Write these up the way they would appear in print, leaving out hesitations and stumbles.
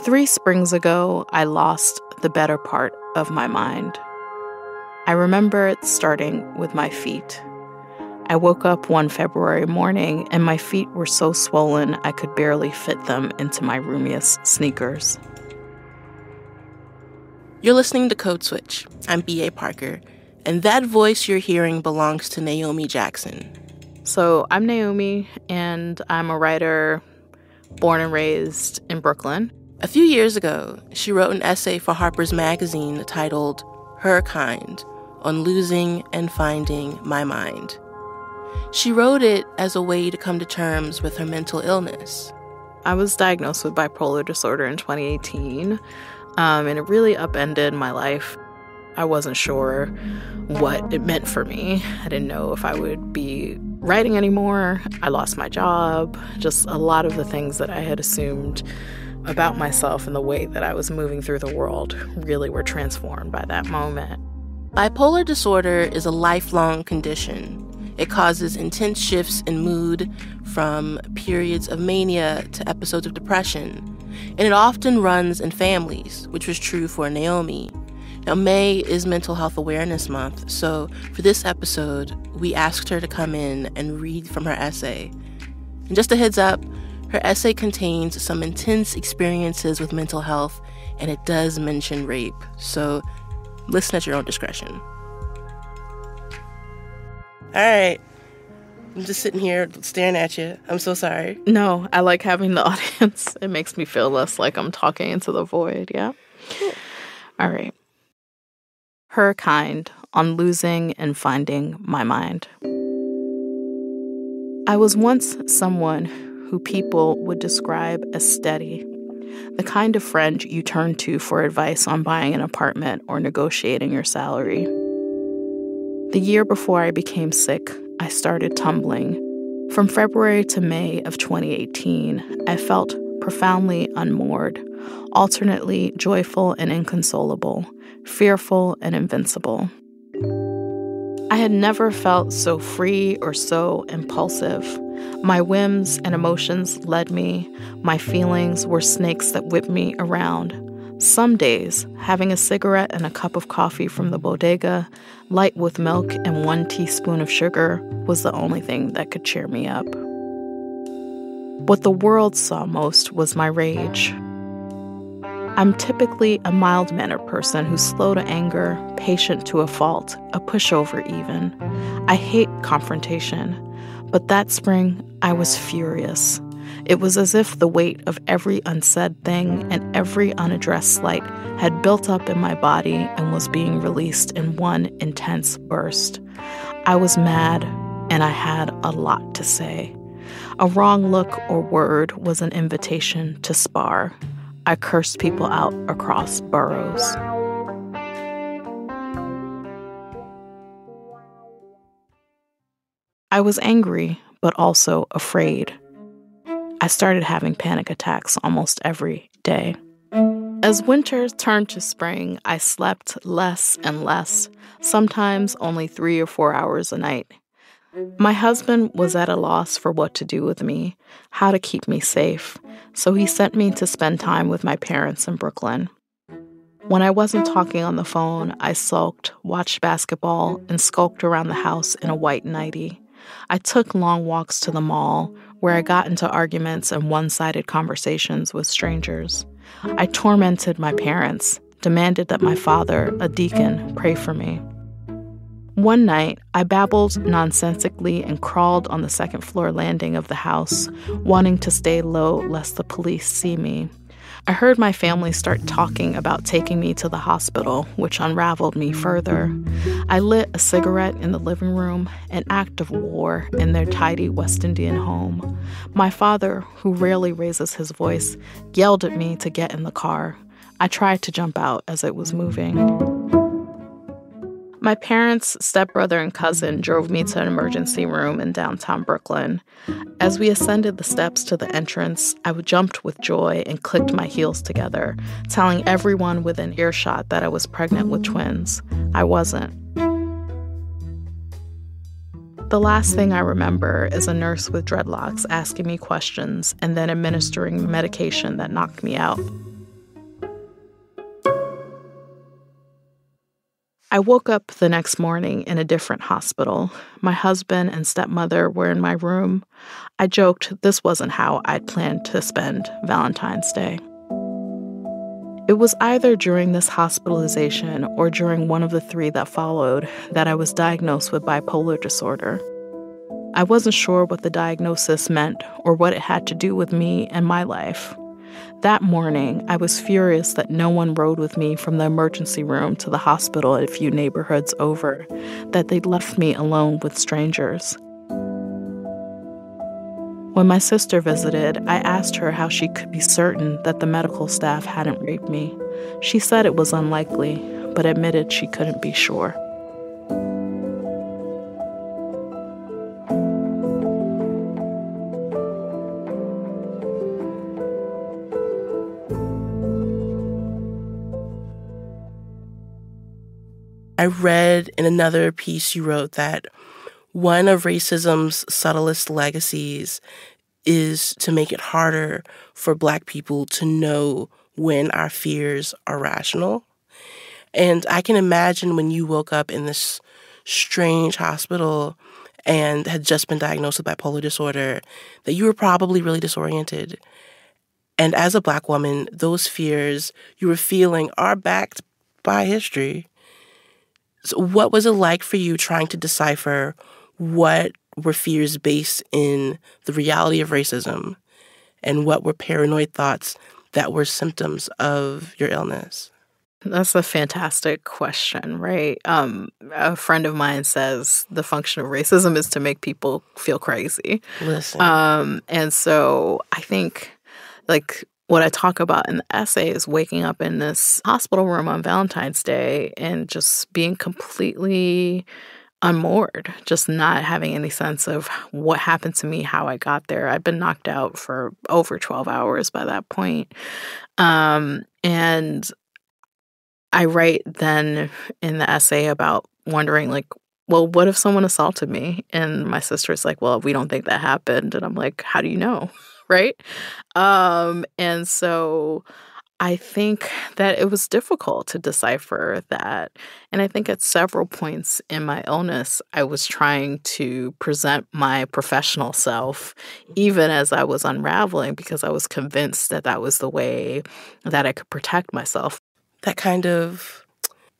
3 springs ago, I lost the better part of my mind. I remember it starting with my feet. I woke up one February morning and my feet were so swollen I could barely fit them into my roomiest sneakers. You're listening to Code Switch. I'm B.A. Parker, and that voice you're hearing belongs to Naomi Jackson. So I'm Naomi, and I'm a writer born and raised in Brooklyn. A few years ago, she wrote an essay for Harper's magazine titled Her Kind on losing and finding my mind. She wrote it as a way to come to terms with her mental illness. I was diagnosed with bipolar disorder in 2018, and it really upended my life. I wasn't sure what it meant for me. I didn't know if I would be writing anymore. I lost my job. Just a lot of the things that I had assumed about myself and the way that I was moving through the world really were transformed by that moment. Bipolar disorder is a lifelong condition. It causes intense shifts in mood, from periods of mania to episodes of depression. And it often runs in families, which was true for Naomi. Now, May is Mental Health Awareness Month, so for this episode, we asked her to come in and read from her essay. And just a heads up, her essay contains some intense experiences with mental health, and it does mention rape, so listen at your own discretion. All right. I'm just sitting here staring at you. I'm so sorry. No, I like having the audience. It makes me feel less like I'm talking into the void, yeah? Cool. All right. Her Kind on losing and finding my mind. I was once someone who people would describe as steady, the kind of friend you turn to for advice on buying an apartment or negotiating your salary. The year before I became sick, I started tumbling. From February to May of 2018, I felt profoundly unmoored, alternately joyful and inconsolable, fearful and invincible. I had never felt so free or so impulsive. My whims and emotions led me. My feelings were snakes that whipped me around. Some days, having a cigarette and a cup of coffee from the bodega, light with milk and 1 teaspoon of sugar, was the only thing that could cheer me up. What the world saw most was my rage. I'm typically a mild-mannered person who's slow to anger, patient to a fault, a pushover even. I hate confrontation, but that spring I was furious. It was as if the weight of every unsaid thing and every unaddressed slight had built up in my body and was being released in one intense burst. I was mad, and I had a lot to say. A wrong look or word was an invitation to spar. I cursed people out across boroughs. I was angry, but also afraid. I started having panic attacks almost every day. As winter turned to spring, I slept less and less, sometimes only 3 or 4 hours a night. My husband was at a loss for what to do with me, how to keep me safe, so he sent me to spend time with my parents in Brooklyn. When I wasn't talking on the phone, I sulked, watched basketball, and skulked around the house in a white nightie. I took long walks to the mall, where I got into arguments and one-sided conversations with strangers. I tormented my parents, demanded that my father, a deacon, pray for me. One night, I babbled nonsensically and crawled on the second-floor landing of the house, wanting to stay low lest the police see me. I heard my family start talking about taking me to the hospital, which unraveled me further. I lit a cigarette in the living room, an act of war in their tidy West Indian home. My father, who rarely raises his voice, yelled at me to get in the car. I tried to jump out as it was moving. My parents, stepbrother, and cousin drove me to an emergency room in downtown Brooklyn. As we ascended the steps to the entrance, I jumped with joy and clicked my heels together, telling everyone within earshot that I was pregnant with twins. I wasn't. The last thing I remember is a nurse with dreadlocks asking me questions and then administering medication that knocked me out. I woke up the next morning in a different hospital. My husband and stepmother were in my room. I joked this wasn't how I'd planned to spend Valentine's Day. It was either during this hospitalization or during one of the three that followed that I was diagnosed with bipolar disorder. I wasn't sure what the diagnosis meant or what it had to do with me and my life. That morning, I was furious that no one rode with me from the emergency room to the hospital a few neighborhoods over, that they'd left me alone with strangers. When my sister visited, I asked her how she could be certain that the medical staff hadn't raped me. She said it was unlikely, but admitted she couldn't be sure. I read in another piece you wrote that one of racism's subtlest legacies is to make it harder for Black people to know when our fears are rational. And I can imagine when you woke up in this strange hospital and had just been diagnosed with bipolar disorder, that you were probably really disoriented. And as a Black woman, those fears you were feeling are backed by history. So what was it like for you trying to decipher what were fears based in the reality of racism and what were paranoid thoughts that were symptoms of your illness? That's a fantastic question, right? A friend of mine says the function of racism is to make people feel crazy. Listen. And so I think, like, what I talk about in the essay is waking up in this hospital room on Valentine's Day and just being completely unmoored, just not having any sense of what happened to me, how I got there. I'd been knocked out for over 12 hours by that point. And I write then in the essay about wondering, like, well, what if someone assaulted me? And my sister's like, well, we don't think that happened. And I'm like, how do you know? Right? And so I think that it was difficult to decipher that. And I think at several points in my illness, I was trying to present my professional self, even as I was unraveling, because I was convinced that that was the way that I could protect myself. That kind of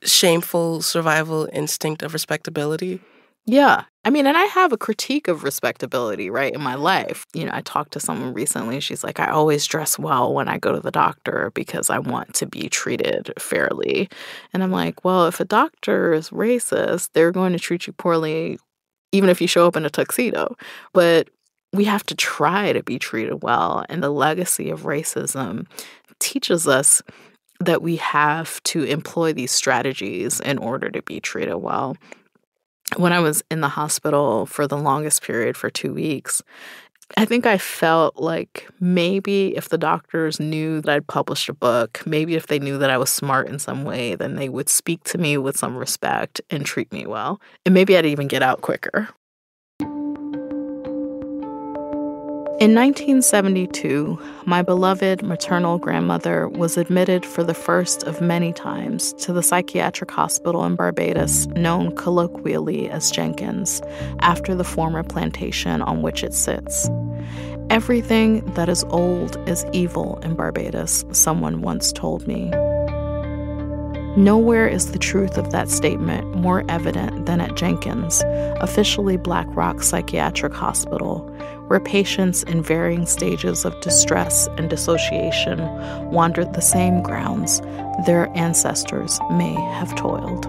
shameful survival instinct of respectability. Yeah. I mean, and I have a critique of respectability, right, in my life. You know, I talked to someone recently. She's like, I always dress well when I go to the doctor because I want to be treated fairly. And I'm like, well, if a doctor is racist, they're going to treat you poorly even if you show up in a tuxedo. But we have to try to be treated well. And the legacy of racism teaches us that we have to employ these strategies in order to be treated well. When I was in the hospital for the longest period, for 2 weeks, I think I felt like maybe if the doctors knew that I'd published a book, maybe if they knew that I was smart in some way, then they would speak to me with some respect and treat me well. And maybe I'd even get out quicker. In 1972, my beloved maternal grandmother was admitted for the first of many times to the psychiatric hospital in Barbados, known colloquially as Jenkins, after the former plantation on which it sits. Everything that is old is evil in Barbados, someone once told me. Nowhere is the truth of that statement more evident than at Jenkins, officially Black Rock Psychiatric Hospital, where patients in varying stages of distress and dissociation wandered the same grounds their ancestors may have toiled.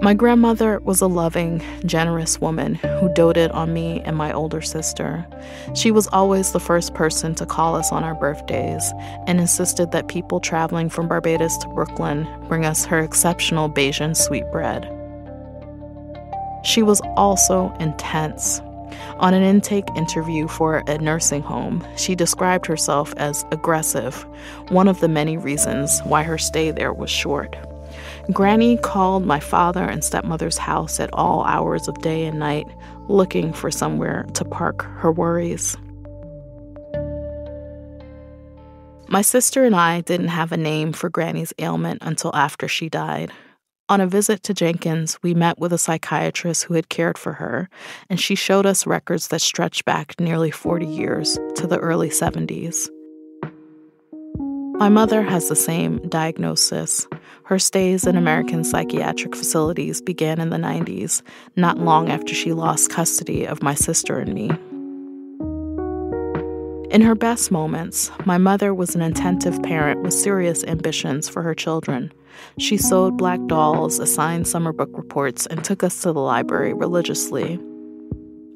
My grandmother was a loving, generous woman who doted on me and my older sister. She was always the first person to call us on our birthdays and insisted that people traveling from Barbados to Brooklyn bring us her exceptional Bajan sweetbread. She was also intense. On an intake interview for a nursing home, she described herself as aggressive, one of the many reasons why her stay there was short. Granny called my father and stepmother's house at all hours of day and night, looking for somewhere to park her worries. My sister and I didn't have a name for Granny's ailment until after she died. On a visit to Jenkins, we met with a psychiatrist who had cared for her, and she showed us records that stretched back nearly 40 years to the early 70s. My mother has the same diagnosis. Her stays in American psychiatric facilities began in the 90s, not long after she lost custody of my sister and me. In her best moments, my mother was an attentive parent with serious ambitions for her children. She sewed black dolls, assigned summer book reports, and took us to the library religiously.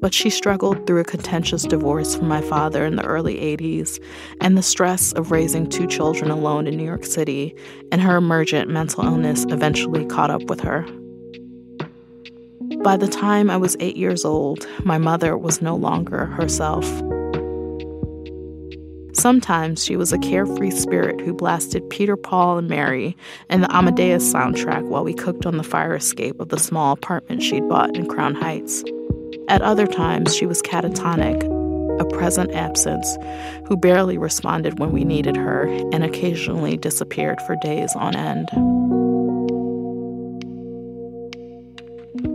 But she struggled through a contentious divorce from my father in the early 80s, and the stress of raising 2 children alone in New York City, and her emergent mental illness eventually caught up with her. By the time I was 8 years old, my mother was no longer herself. Sometimes she was a carefree spirit who blasted Peter, Paul, and Mary and the Amadeus soundtrack while we cooked on the fire escape of the small apartment she'd bought in Crown Heights. At other times, she was catatonic, a present absence, who barely responded when we needed her and occasionally disappeared for days on end.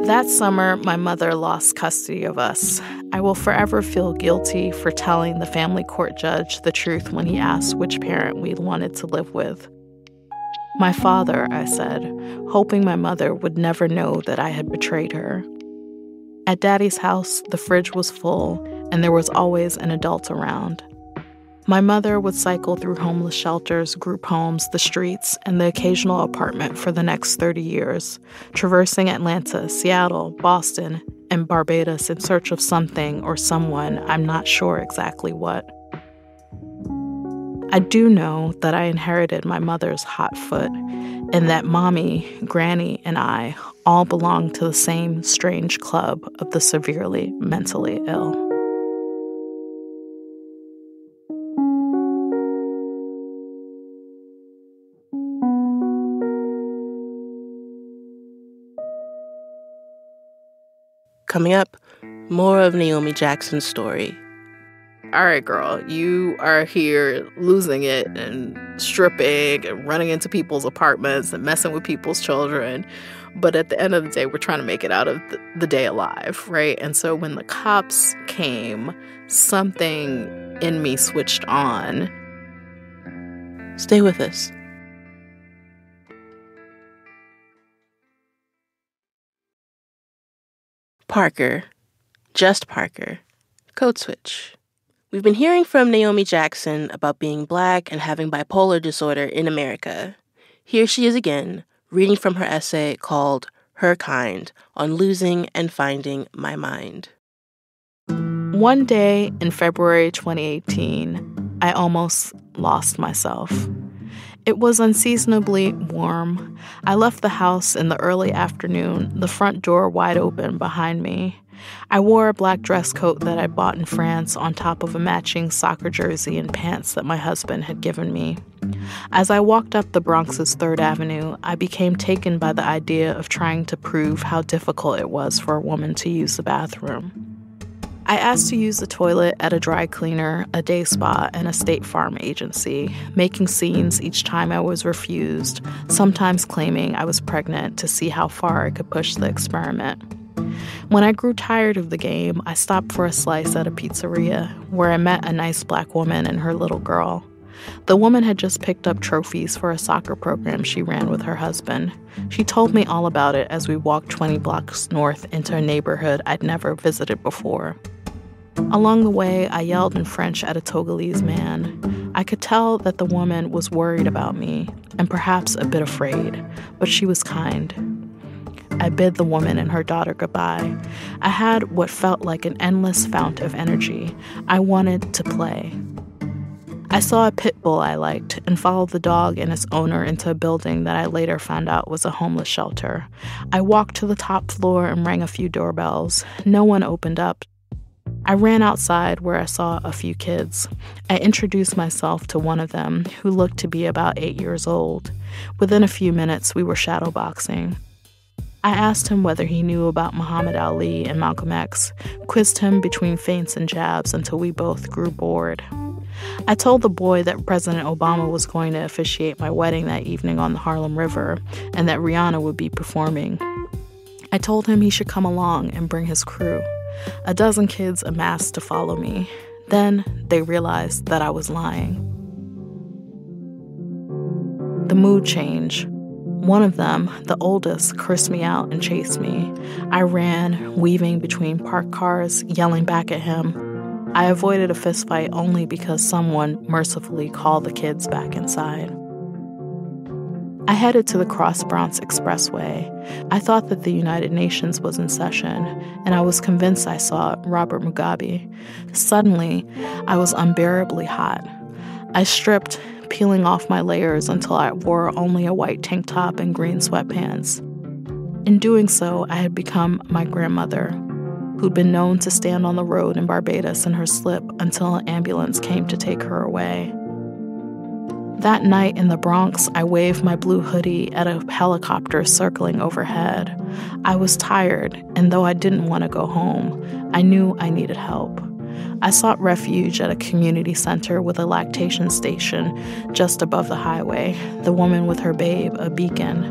That summer, my mother lost custody of us. I will forever feel guilty for telling the family court judge the truth when he asked which parent we wanted to live with. My father, I said, hoping my mother would never know that I had betrayed her. At Daddy's house, the fridge was full, and there was always an adult around. My mother would cycle through homeless shelters, group homes, the streets, and the occasional apartment for the next 30 years, traversing Atlanta, Seattle, Boston, and Barbados in search of something or someone, I'm not sure exactly what. I do know that I inherited my mother's hot foot, and that Mommy, Granny, and I all belong to the same strange club of the severely mentally ill. Coming up, more of Naomi Jackson's story. All right, girl, you are here losing it and stripping and running into people's apartments and messing with people's children. But at the end of the day, we're trying to make it out of the day alive, right? And so when the cops came, something in me switched on. Stay with us. Parker. Just Parker. Code switch. We've been hearing from Naomi Jackson about being Black and having bipolar disorder in America. Here she is again, reading from her essay called Her Kind on Losing and Finding My Mind. One day in February 2018, I almost lost myself. It was unseasonably warm. I left the house in the early afternoon, the front door wide open behind me. I wore a black dress coat that I bought in France on top of a matching soccer jersey and pants that my husband had given me. As I walked up the Bronx's 3rd Avenue, I became taken by the idea of trying to prove how difficult it was for a woman to use the bathroom. I asked to use the toilet at a dry cleaner, a day spa, and a State Farm agency, making scenes each time I was refused, sometimes claiming I was pregnant to see how far I could push the experiment. When I grew tired of the game, I stopped for a slice at a pizzeria, where I met a nice Black woman and her little girl. The woman had just picked up trophies for a soccer program she ran with her husband. She told me all about it as we walked 20 blocks north into a neighborhood I'd never visited before. Along the way, I yelled in French at a Togolese man. I could tell that the woman was worried about me, and perhaps a bit afraid, but she was kind. I bid the woman and her daughter goodbye. I had what felt like an endless fount of energy. I wanted to play. I saw a pit bull I liked and followed the dog and its owner into a building that I later found out was a homeless shelter. I walked to the top floor and rang a few doorbells. No one opened up. I ran outside where I saw a few kids. I introduced myself to one of them, who looked to be about 8 years old. Within a few minutes, we were shadowboxing. I asked him whether he knew about Muhammad Ali and Malcolm X, quizzed him between feints and jabs until we both grew bored. I told the boy that President Obama was going to officiate my wedding that evening on the Harlem River and that Rihanna would be performing. I told him he should come along and bring his crew. A dozen kids amassed to follow me. Then they realized that I was lying. The mood changed. One of them, the oldest, cursed me out and chased me. I ran, weaving between parked cars, yelling back at him. I avoided a fistfight only because someone mercifully called the kids back inside. I headed to the Cross Bronx Expressway. I thought that the United Nations was in session, and I was convinced I saw Robert Mugabe. Suddenly, I was unbearably hot. I stripped, peeling off my layers until I wore only a white tank top and green sweatpants. In doing so, I had become my grandmother, who'd been known to stand on the road in Barbados in her slip until an ambulance came to take her away. That night in the Bronx, I waved my blue hoodie at a helicopter circling overhead. I was tired, and though I didn't want to go home, I knew I needed help. I sought refuge at a community center with a lactation station just above the highway, the woman with her babe, a beacon.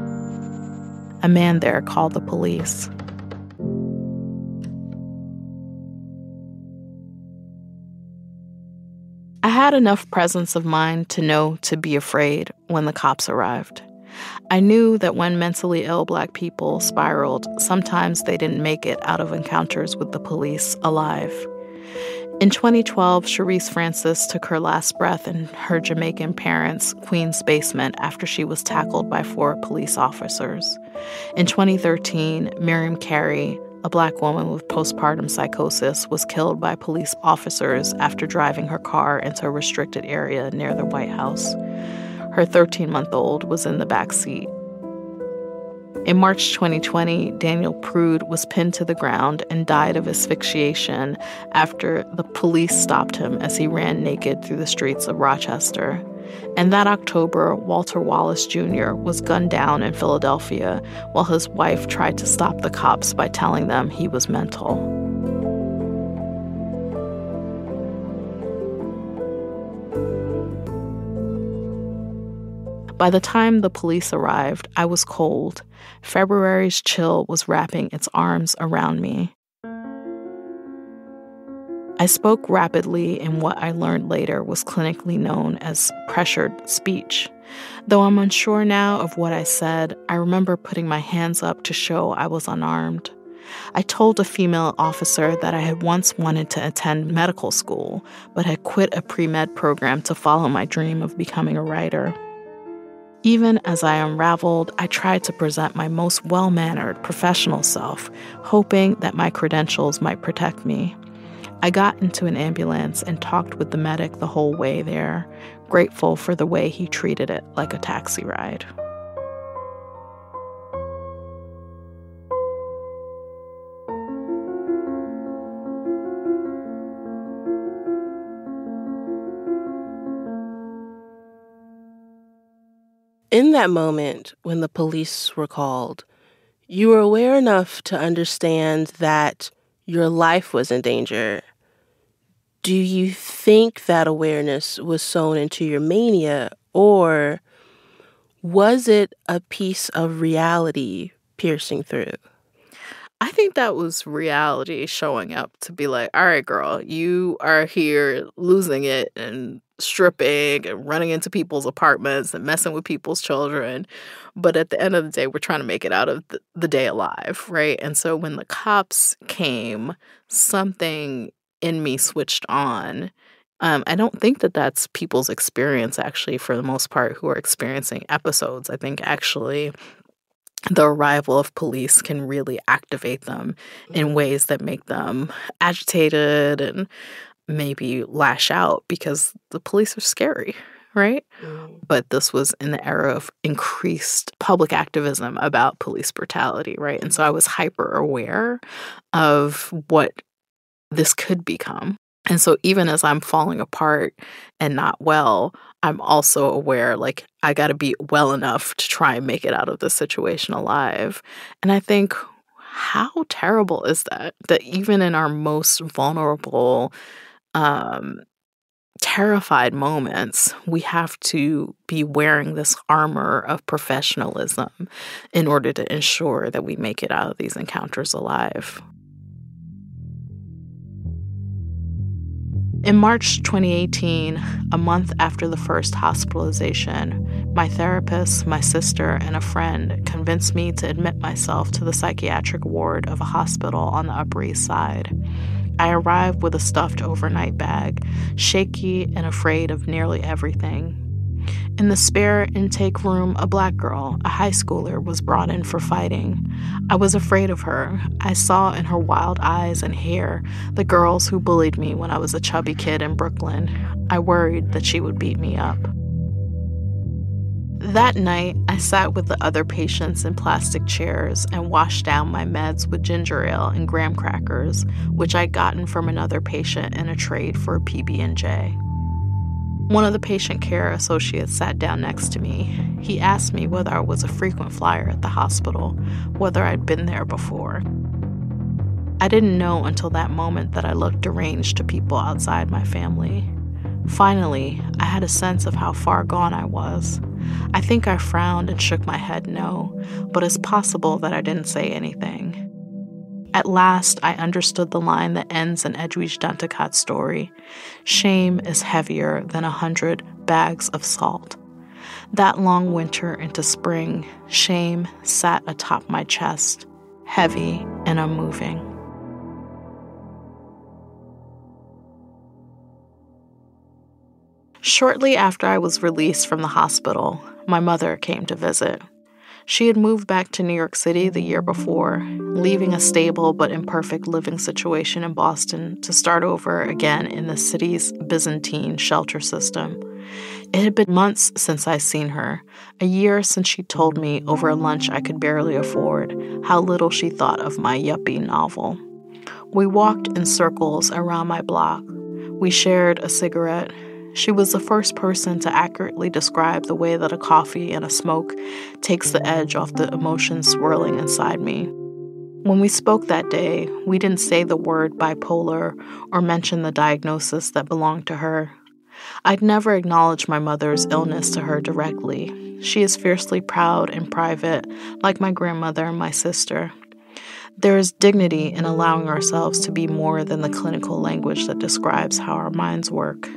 A man there called the police. I had enough presence of mind to know to be afraid when the cops arrived. I knew that when mentally ill Black people spiraled, sometimes they didn't make it out of encounters with the police alive. In 2012, Sharice Francis took her last breath in her Jamaican parents' Queens basement after she was tackled by 4 police officers. In 2013, Miriam Carey, a Black woman with postpartum psychosis, was killed by police officers after driving her car into a restricted area near the White House. Her 13-month-old was in the back seat. In March 2020, Daniel Prude was pinned to the ground and died of asphyxiation after the police stopped him as he ran naked through the streets of Rochester. And that October, Walter Wallace Jr. was gunned down in Philadelphia while his wife tried to stop the cops by telling them he was mental. By the time the police arrived, I was cold. February's chill was wrapping its arms around me. I spoke rapidly in what I learned later was clinically known as pressured speech. Though I'm unsure now of what I said, I remember putting my hands up to show I was unarmed. I told a female officer that I had once wanted to attend medical school, but had quit a pre-med program to follow my dream of becoming a writer. Even as I unraveled, I tried to present my most well-mannered professional self, hoping that my credentials might protect me. I got into an ambulance and talked with the medic the whole way there, grateful for the way he treated it like a taxi ride. In that moment, when the police were called, you were aware enough to understand that your life was in danger. Do you think that awareness was sewn into your mania, or was it a piece of reality piercing through? I think that was reality showing up to be like, all right, girl, you are here losing it and stripping and running into people's apartments and messing with people's children. But at the end of the day, we're trying to make it out of the day alive, right? And so when the cops came, something in me switched on. I don't think that that's people's experience, actually, for the most part, who are experiencing episodes. I think actually the arrival of police can really activate them in ways that make them agitated and maybe lash out because the police are scary, right? But this was in the era of increased public activism about police brutality, right? And so I was hyper aware of what this could become. And so even as I'm falling apart and not well, I'm also aware, like, I got to be well enough to try and make it out of this situation alive. And I think, how terrible is that? That even in our most vulnerable terrified moments, we have to be wearing this armor of professionalism in order to ensure that we make it out of these encounters alive. In March 2018, a month after the first hospitalization, my therapist, my sister, and a friend convinced me to admit myself to the psychiatric ward of a hospital on the Upper East Side. I arrived with a stuffed overnight bag, shaky and afraid of nearly everything. In the spare intake room, a black girl, a high schooler, was brought in for fighting. I was afraid of her. I saw in her wild eyes and hair the girls who bullied me when I was a chubby kid in Brooklyn. I worried that she would beat me up. That night, I sat with the other patients in plastic chairs and washed down my meds with ginger ale and graham crackers, which I'd gotten from another patient in a trade for a PB&J. One of the patient care associates sat down next to me. He asked me whether I was a frequent flyer at the hospital, whether I'd been there before. I didn't know until that moment that I looked deranged to people outside my family. Finally, I had a sense of how far gone I was. I think I frowned and shook my head no, but it's possible that I didn't say anything. At last, I understood the line that ends in Edwidge Danticat's story. Shame is heavier than 100 bags of salt. That long winter into spring, shame sat atop my chest, heavy and unmoving. Shortly after I was released from the hospital, my mother came to visit. She had moved back to New York City the year before, leaving a stable but imperfect living situation in Boston to start over again in the city's Byzantine shelter system. It had been months since I'd seen her, a year since she told me over a lunch I could barely afford how little she thought of my yuppie novel. We walked in circles around my block. We shared a cigarette. She was the first person to accurately describe the way that a coffee and a smoke takes the edge off the emotions swirling inside me. When we spoke that day, we didn't say the word bipolar or mention the diagnosis that belonged to her. I'd never acknowledged my mother's illness to her directly. She is fiercely proud and private, like my grandmother and my sister. There is dignity in allowing ourselves to be more than the clinical language that describes how our minds work.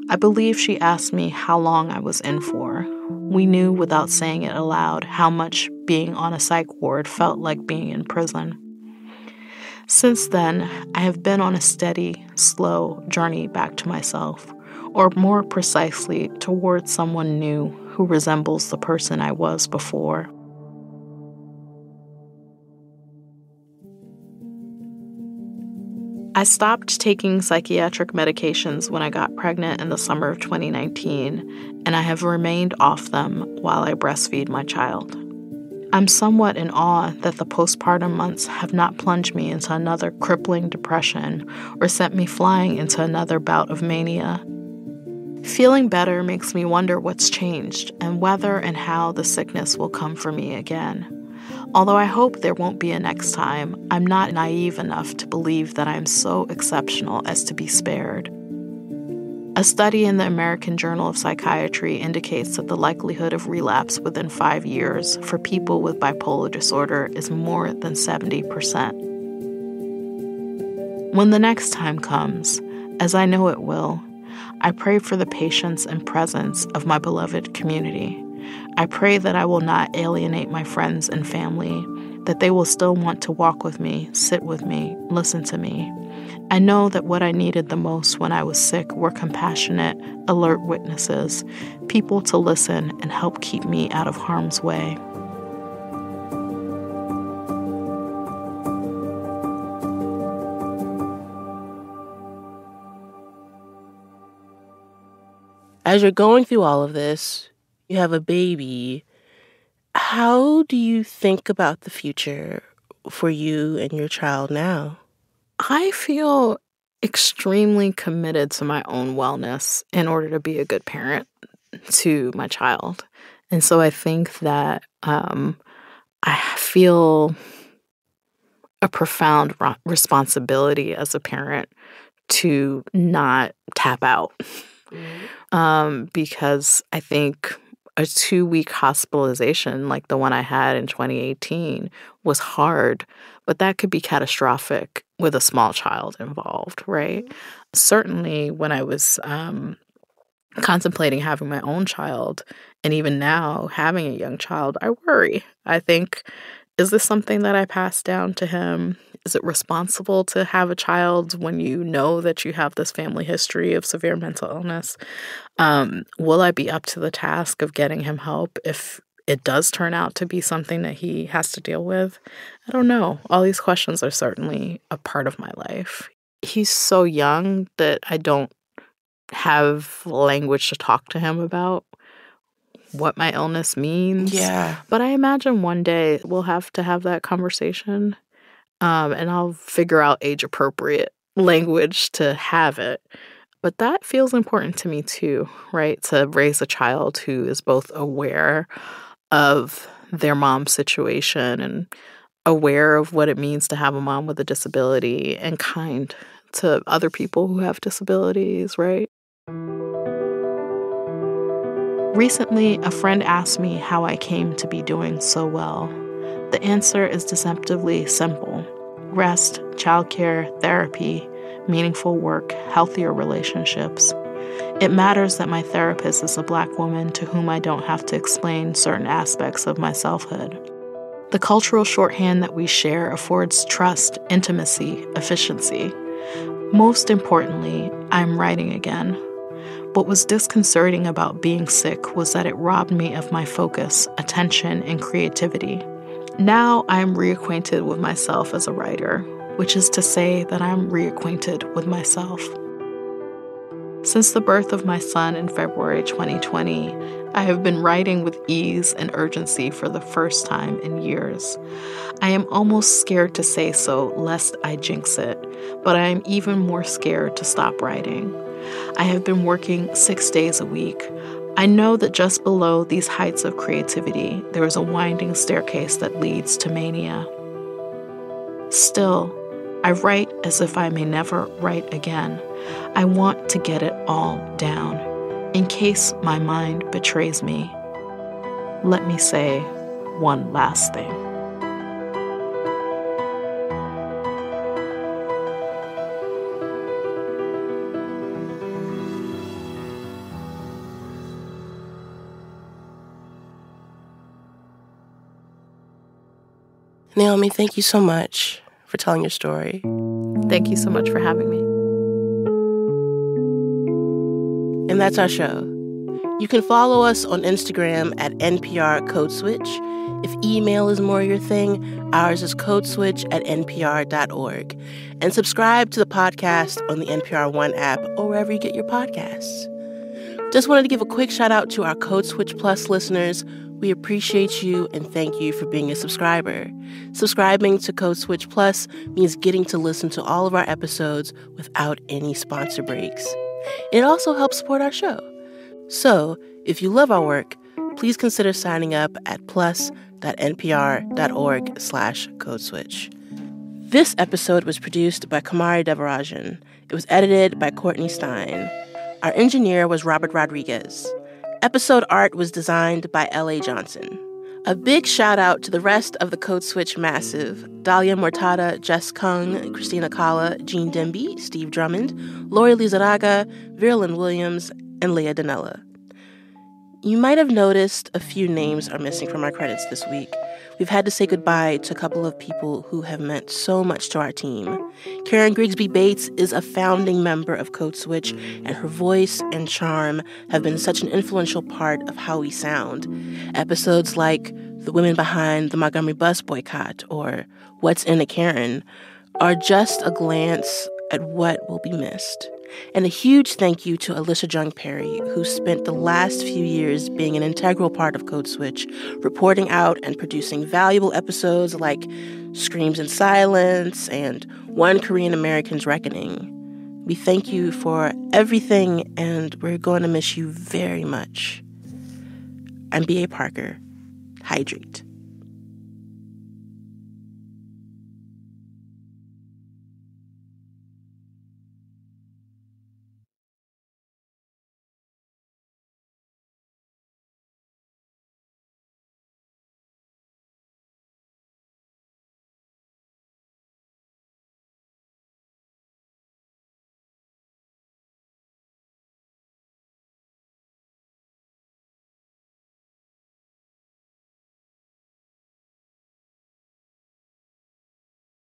I believe she asked me how long I was in for. We knew without saying it aloud how much being on a psych ward felt like being in prison. Since then, I have been on a steady, slow journey back to myself, or more precisely, towards someone new who resembles the person I was before. I stopped taking psychiatric medications when I got pregnant in the summer of 2019, and I have remained off them while I breastfeed my child. I'm somewhat in awe that the postpartum months have not plunged me into another crippling depression or sent me flying into another bout of mania. Feeling better makes me wonder what's changed and whether and how the sickness will come for me again. Although I hope there won't be a next time, I'm not naive enough to believe that I'm so exceptional as to be spared. A study in the American Journal of Psychiatry indicates that the likelihood of relapse within 5 years for people with bipolar disorder is more than 70%. When the next time comes, as I know it will, I pray for the patience and presence of my beloved community. I pray that I will not alienate my friends and family, that they will still want to walk with me, sit with me, listen to me. I know that what I needed the most when I was sick were compassionate, alert witnesses, people to listen and help keep me out of harm's way. As you're going through all of this, you have a baby. How do you think about the future for you and your child now? I feel extremely committed to my own wellness in order to be a good parent to my child. And so I think that I feel a profound responsibility as a parent to not tap out. Because I think a 2-week hospitalization like the one I had in 2018 was hard, but that could be catastrophic with a small child involved, right? Certainly when I was contemplating having my own child, and even now having a young child, I worry. I think, is this something that I pass down to him? Is it responsible to have a child when you know that you have this family history of severe mental illness? Will I be up to the task of getting him help if it does turn out to be something that he has to deal with? I don't know. All these questions are certainly a part of my life. He's so young that I don't have language to talk to him about what my illness means. Yeah. But I imagine one day we'll have to have that conversation. And I'll figure out age-appropriate language to have it. But that feels important to me too, right? To raise a child who is both aware of their mom's situation and aware of what it means to have a mom with a disability and kind to other people who have disabilities, right? Recently, a friend asked me how I came to be doing so well. The answer is deceptively simple. Rest, childcare, therapy, meaningful work, healthier relationships. It matters that my therapist is a Black woman to whom I don't have to explain certain aspects of my selfhood. The cultural shorthand that we share affords trust, intimacy, efficiency. Most importantly, I'm writing again. What was disconcerting about being sick was that it robbed me of my focus, attention, and creativity. Now I'm reacquainted with myself as a writer, which is to say that I'm reacquainted with myself. Since the birth of my son in February 2020, I have been writing with ease and urgency for the first time in years. I am almost scared to say so lest I jinx it, but I am even more scared to stop writing. I have been working 6 days a week. I know that just below these heights of creativity, there is a winding staircase that leads to mania. Still, I write as if I may never write again. I want to get it all down, in case my mind betrays me. Let me say one last thing. Naomi, thank you so much for telling your story. Thank you so much for having me. And that's our show. You can follow us on Instagram at NPR Code Switch. If email is more your thing, ours is codeswitch@npr.org. And subscribe to the podcast on the NPR One app or wherever you get your podcasts. Just wanted to give a quick shout out to our Code Switch Plus listeners. We appreciate you and thank you for being a subscriber. Subscribing to Code Switch Plus means getting to listen to all of our episodes without any sponsor breaks. It also helps support our show. So, if you love our work, please consider signing up at plus.npr.org/codeswitch. This episode was produced by Kamari Devarajan. It was edited by Courtney Stein. Our engineer was Robert Rodriguez. Episode art was designed by L.A. Johnson. A big shout out to the rest of the Code Switch massive: Dahlia Mortada, Jess Kung, Christina Kala, Jean Demby, Steve Drummond, Lori Lizaraga, Verlyn Williams, and Leah Danella. You might have noticed a few names are missing from our credits this week. We've had to say goodbye to a couple of people who have meant so much to our team. Karen Grigsby Bates is a founding member of Code Switch, and her voice and charm have been such an influential part of how we sound. Episodes like The Women Behind the Montgomery Bus Boycott or What's in a Karen are just a glance at what will be missed. And a huge thank you to Alicia Jung Perry, who spent the last few years being an integral part of Code Switch, reporting out and producing valuable episodes like Screams in Silence and One Korean American's Reckoning. We thank you for everything, and we're going to miss you very much. I'm B.A. Parker. Hydrate.